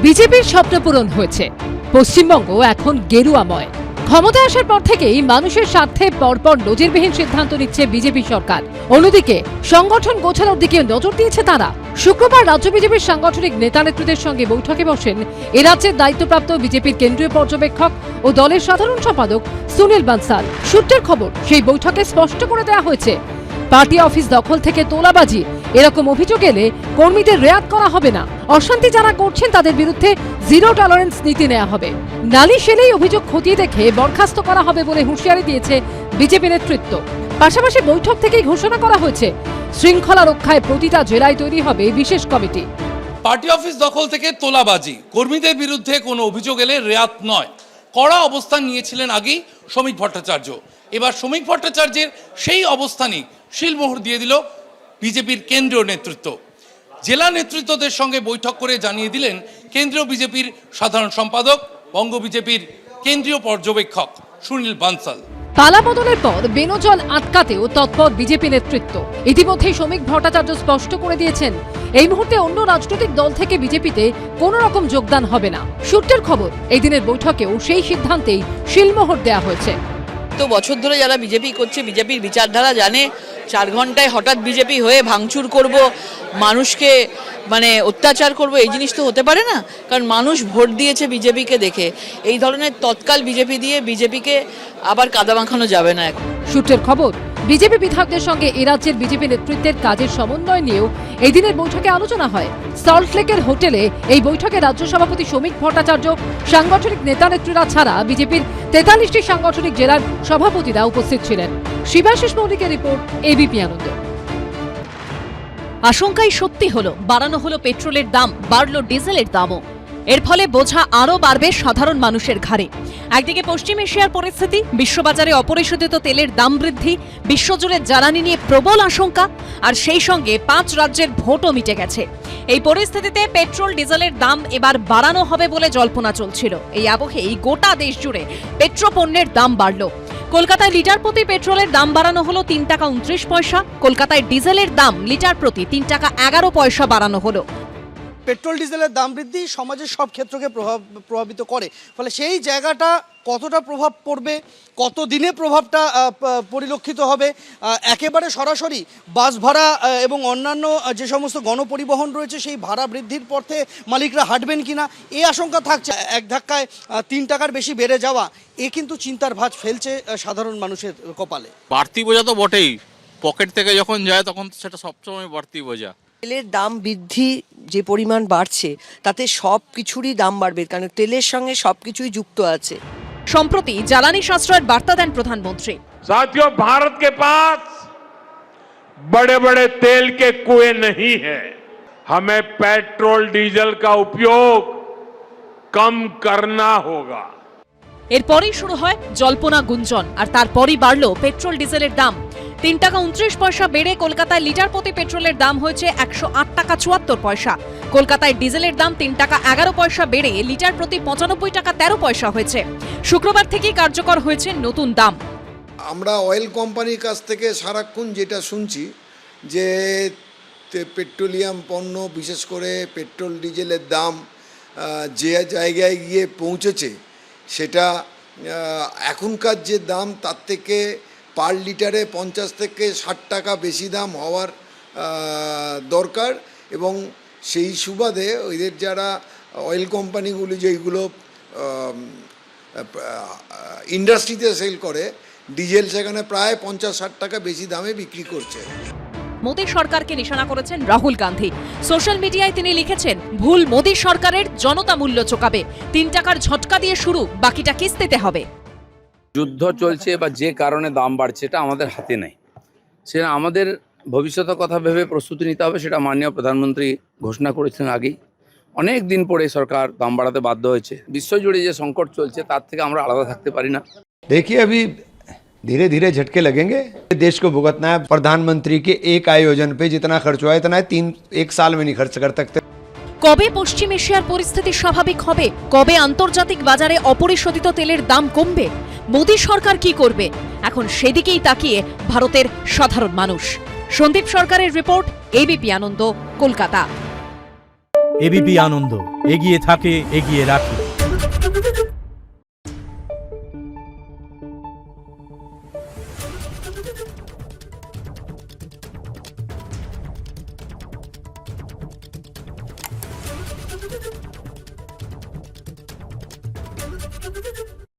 বিজেপির স্বপ্ন পূরণ হয়েছে। পশ্চিমবঙ্গ এখন গেরুয়াময়। ক্ষমতায় আসার পর থেকেই মানুষের স্বার্থে পরপর নজিরবিহীন সিদ্ধান্ত নিচ্ছে বিজেপি সরকার। অন্যদিকে সংগঠন গোছানোর দিকে নজর দিয়েছে তারা। শুক্রবার রাজ্য বিজেপির সাংগঠনিক নেতা নেতৃত্বের সঙ্গে বৈঠকে বসেন এ রাজ্যের দায়িত্বপ্রাপ্ত বিজেপির কেন্দ্রীয় পর্যবেক্ষক ও দলের সাধারণ সম্পাদক সুনীল বানসাল। সূত্রের খবর, সেই বৈঠকে স্পষ্ট করে দেওয়া হয়েছে, পার্টি অফিস দখল থেকে তোলাবাজি এরকম অভিযোগ এলে কর্মীদের রেয়াত করা হবে না। অশান্তি যারা করছেন তাদের বিরুদ্ধে জিরো টলারেন্স নীতি নেওয়া হবে। নালিশ এলেই অভিযোগ খতিয়ে দেখে বরখাস্ত করা হবে বলে হুঁশিয়ারি দিয়েছে বিজেপি নেতৃত্ব। পাশাপাশি বৈঠক থেকেই ঘোষণা করা হয়েছে, শৃঙ্খলা রক্ষায় প্রতিটা জেলায় তৈরি হবে বিশেষ কমিটি। পার্টি অফিস দখল থেকে তোলাবাজি, কর্মীদের বিরুদ্ধে কোনো অভিযোগ এলে রেয়াত নয়, কড়া অবস্থান নিয়েছিলেন আগেই শ্রমিক ভট্টাচার্য। এবার শ্রমিক ভট্টাচার্যের সেই অবস্থানই শিলমোহর দিয়ে দিল বিজেপির কেন্দ্রীয় নেতৃত্ব। জেলা নেতৃত্বদের সঙ্গে বৈঠক করে জানিয়ে দিলেন কেন্দ্রীয় বিজেপির সাধারণ সম্পাদক, বঙ্গ বিজেপির কেন্দ্রীয় পর্যবেক্ষক সুনীল বানসাল। পালা বদলের পর বেনজল আটকাতেও তৎপর বিজেপি নেতৃত্ব। ইতিমধ্যেই শ্রমিক ভট্টাচার্য স্পষ্ট করে দিয়েছেন, এই মুহূর্তে অন্য রাজনৈতিক দল থেকে বিজেপিতে কোনো রকম যোগদান হবে না। সূত্রের খবর, এই দিনের বৈঠকেও সেই সিদ্ধান্তেই শিলমোহর দেওয়া হয়েছে। তো বছর ধরে যারা বিজেপি করছে, বিজেপির বিচারধারা জানে, 4 ঘন্টায় হঠাৎ বিজেপি হয়ে ভাঙচুর করব, মানুষকে অত্যাচার করব, এই জিনিস তো হতে পারে না। কারণ মানুষ ভোট দিয়েছে বিজেপিকে দেখে। এই ধরনের তৎকাল বিজেপি দিয়ে বিজেপিকে আবার কাদা মাখানো যাবে না। এখন সূত্রের খবর, বিজেপি বিধায়কদের সঙ্গে এ রাজ্যের বিজেপি নেতৃত্বের কাজের সমন্বয় নিয়েও এই দিনের বৈঠকে আলোচনা হয়। সল্টলেকের হোটেলে এই বৈঠকে রাজ্য সভাপতি শ্রমিক ভট্টাচার্য, সাংগঠনিক নেতা নেত্রীরা ছাড়া বিজেপির 43টি সাংগঠনিক জেলার সভাপতিরা উপস্থিত ছিলেন। শিবাশিস মৌলিকের রিপোর্ট, এবিপি আনন্দ। আশঙ্কাই সত্যি হলো, বাড়ানো হলো পেট্রোলের দাম, বাড়লো ডিজেলের দামও। এর ফলে বোঝা আরও বাড়বে সাধারণ মানুষের ঘাড়ে। একদিকে পশ্চিম এশিয়ার পরিস্থিতি, বিশ্ববাজারে অপরিশোধিত তেলের দাম বৃদ্ধি, বিশ্বজুড়ে জ্বালানি নিয়ে প্রবল আশঙ্কা, আর সেই সঙ্গে 5 রাজ্যের ভোটও মিটে গেছে। এই পরিস্থিতিতে পেট্রোল ডিজেলের দাম এবার বাড়ানো হবে বলে জল্পনা চলছিল। এই আবহেই গোটা দেশ জুড়ে পেট্রোপণ্যের দাম বাড়ল। কলকাতায় লিটার প্রতি পেট্রোলের দাম বাড়ানো হলো 3 টাকা 29 পয়সা। কলকাতায় ডিজেলের দাম লিটার প্রতি 3 টাকা 11 পয়সা বাড়ানো হলো। পেট্রোল ডিজেলের দাম বৃদ্ধি সমাজের সব ক্ষেত্রকে প্রভাবিত করে। ফলে সেই জায়গাটা কতটা প্রভাব পড়বে, কত দিনে প্রভাবটা পরিলক্ষিত হবে, একেবারে সরাসরি বাস ভাড়া এবং অন্যান্য যে সমস্ত গণপরিবহন রয়েছে সেই ভাড়া বৃদ্ধির পথে মালিকরা হাঁটবেন কিনা, এই আশঙ্কা থাকছে। এক ধাক্কায় 3 টাকার বেশি বেড়ে যাওয়া, এ কিন্তু চিন্তার ভাঁজ ফেলছে সাধারণ মানুষের কপালে। বাড়তি বোঝা তো বটেই, পকেট থেকে যখন যায় তখন সেটা সবসময় বাড়তি বোঝা। তেলের দাম বৃদ্ধি যে পরিমাণ বাড়ছে তাতে সব কিছুরই দাম বাড়বে, কারণ তেলের সঙ্গে সবকিছুই যুক্ত আছে। সম্প্রতি জ্বালানি সাশ্রয়ের বার্তা দেন প্রধানমন্ত্রী। साथियों, भारत के पास बड़े बड़े तेल के कुएं नहीं है। हमें पेट्रोल डीजल का उपयोग कम करना होगा। এরপরই শুরু হয় জল্পনা গুঞ্জন, আর তারপরই বাড়ল পেট্রোল ডিজেলের দাম। 3 টাকা 29 পয়সা বেড়ে কলকাতায় লিটার প্রতি পেট্রোলের দাম হয়েছে 108 টাকা 74 পয়সা। কলকাতায় ডিজেলের দাম 3 টাকা 11 পয়সা বেড়ে লিটার প্রতি 95 টাকা 13 পয়সা হয়েছে। শুক্রবার থেকেই কার্যকর হয়েছে নতুন দাম। আমরা অয়েল কোম্পানির কাছ থেকে সারাক্ষণ যেটা শুনছি যে পেট্রোলিয়াম পণ্য, বিশেষ করে পেট্রোল ডিজেলের দাম যে জায়গায় গিয়ে পৌঁছেছে সেটা এখনকার যে দাম তার থেকে পার লিটারে 50 থেকে 60 টাকা বেশি দাম হওয়ার দরকার। এবং সেই সুবাদে ওদের যারা অয়েল কোম্পানিগুলি যেগুলো ইন্ডাস্ট্রিতে সেল করে ডিজেল, সেখানে প্রায় 50-60 টাকা বেশি দামে বিক্রি করছে। মোদী সরকারকে নিশানা করেছেন রাহুল গান্ধী। সোশ্যাল মিডিয়ায় তিনি লিখেছেন, ভুল মোদী সরকারের, জনতা মূল্য চোকাবে। 3 টাকার ঝটকা দিয়ে শুরু, বাকিটা কিস্তিতে হবে। যুদ্ধ চলছে বা যে কারণে দাম বাড়ছে এটা আমাদের হাতে নেই, সেটা আমাদের ভবিষ্যতের কথা ভেবে প্রস্তুতি নিতে হবে। সেটা মাননীয় প্রধানমন্ত্রী ঘোষণা করেছিলেন আগেই। অনেক দিন পরে সরকার দাম বাড়াতে বাধ্য হয়েছে। বিশ্বজুড়ে যে সংকট চলছে তার থেকে আমরা আলাদা থাকতে পারি না। देखिए, अभी धीरे धीरे झटके लगेंगे। देश को भुगतना है। प्रधानमंत्री के एक आयोजन पे जितना खर्च हुआ है इतना 1 साल में नहीं खर्च कर सकते। কবে পশ্চিম এশিয়ার পরিস্থিতি স্বাভাবিক হবে? কবে আন্তর্জাতিক বাজারে অপরিশোধিত তেলের দাম কমবে? মোদী সরকার কি করবে? এখন সেদিকেই তাকিয়ে ভারতের সাধারণ মানুষ। সন্দীপ সরকারের রিপোর্ট, এবিপি আনন্দ, কলকাতা। এবিপি আনন্দ, এগিয়ে থাকে, এগিয়ে রাখে।